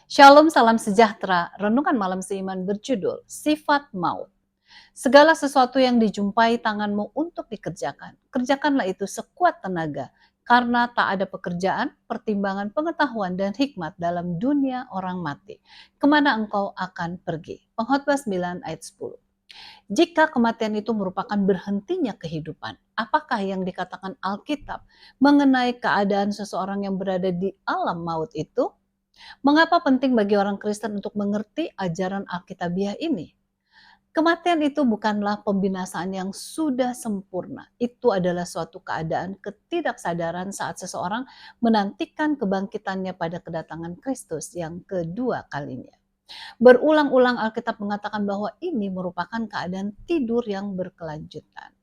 Shalom, salam sejahtera. Renungan malam seiman berjudul Sifat Maut. Segala sesuatu yang dijumpai tanganmu untuk dikerjakan, kerjakanlah itu sekuat tenaga, karena tak ada pekerjaan, pertimbangan pengetahuan dan hikmat dalam dunia orang mati. Kemana engkau akan pergi? Pengkhotbah 9 ayat 10. Jika kematian itu merupakan berhentinya kehidupan, apakah yang dikatakan Alkitab mengenai keadaan seseorang yang berada di alam maut itu? Mengapa penting bagi orang Kristen untuk mengerti ajaran Alkitabiah ini? Kematian itu bukanlah pembinasaan yang sudah sempurna. Itu adalah suatu keadaan ketidaksadaran saat seseorang menantikan kebangkitannya pada kedatangan Kristus yang kedua kalinya. Berulang-ulang Alkitab mengatakan bahwa ini merupakan keadaan tidur yang berkelanjutan.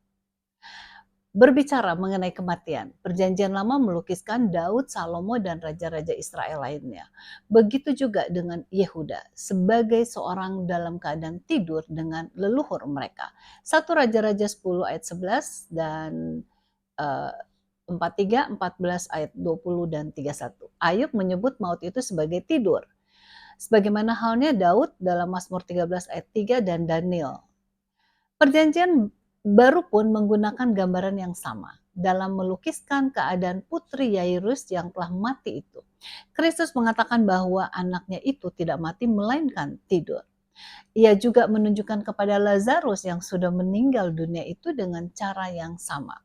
Berbicara mengenai kematian, Perjanjian Lama melukiskan Daud, Salomo, dan raja-raja Israel lainnya. Begitu juga dengan Yehuda sebagai seorang dalam keadaan tidur dengan leluhur mereka. 1 Raja-Raja 10 ayat 11 dan 43, 14 ayat 20 dan 31. Ayub menyebut maut itu sebagai tidur. Sebagaimana halnya Daud dalam Mazmur 13 ayat 3 dan Daniel. Perjanjian Baru pun menggunakan gambaran yang sama dalam melukiskan keadaan putri Yairus yang telah mati itu. Kristus mengatakan bahwa anaknya itu tidak mati melainkan tidur. Ia juga menunjukkan kepada Lazarus yang sudah meninggal dunia itu dengan cara yang sama.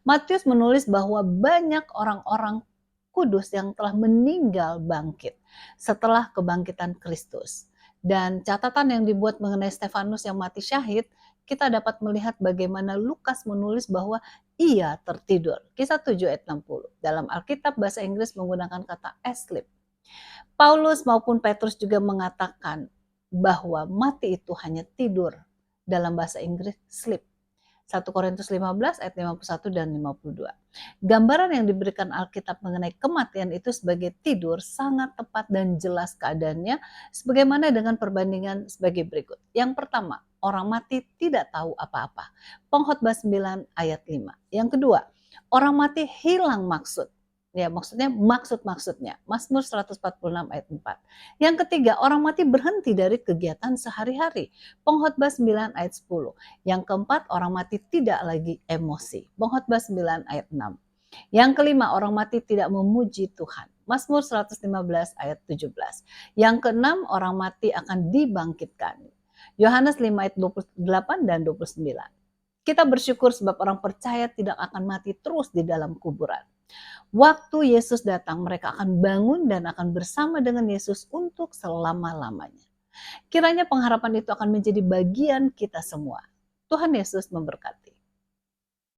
Matius menulis bahwa banyak orang-orang kudus yang telah meninggal bangkit setelah kebangkitan Kristus. Dan catatan yang dibuat mengenai Stefanus yang mati syahid, kita dapat melihat bagaimana Lukas menulis bahwa ia tertidur. Kisah 7 ayat 60. Dalam Alkitab bahasa Inggris menggunakan kata asleep. Paulus maupun Petrus juga mengatakan bahwa mati itu hanya tidur. Dalam bahasa Inggris sleep. 1 Korintus 15 ayat 51 dan 52. Gambaran yang diberikan Alkitab mengenai kematian itu sebagai tidur sangat tepat dan jelas keadaannya sebagaimana dengan perbandingan sebagai berikut. Yang pertama, orang mati tidak tahu apa-apa. Pengkhotbah 9 ayat 5. Yang kedua, orang mati hilang maksud. Ya, maksudnya maksud-maksudnya. Mazmur 146 ayat 4. Yang ketiga, orang mati berhenti dari kegiatan sehari-hari. Pengkhotbah 9 ayat 10. Yang keempat, orang mati tidak lagi emosi. Pengkhotbah 9 ayat 6. Yang kelima, orang mati tidak memuji Tuhan. Mazmur 115 ayat 17. Yang keenam, orang mati akan dibangkitkan. Yohanes 5 ayat 28 dan 29. Kita bersyukur sebab orang percaya tidak akan mati terus di dalam kuburan. Waktu Yesus datang, mereka akan bangun dan akan bersama dengan Yesus untuk selama-lamanya. Kiranya pengharapan itu akan menjadi bagian kita semua. Tuhan Yesus memberkati.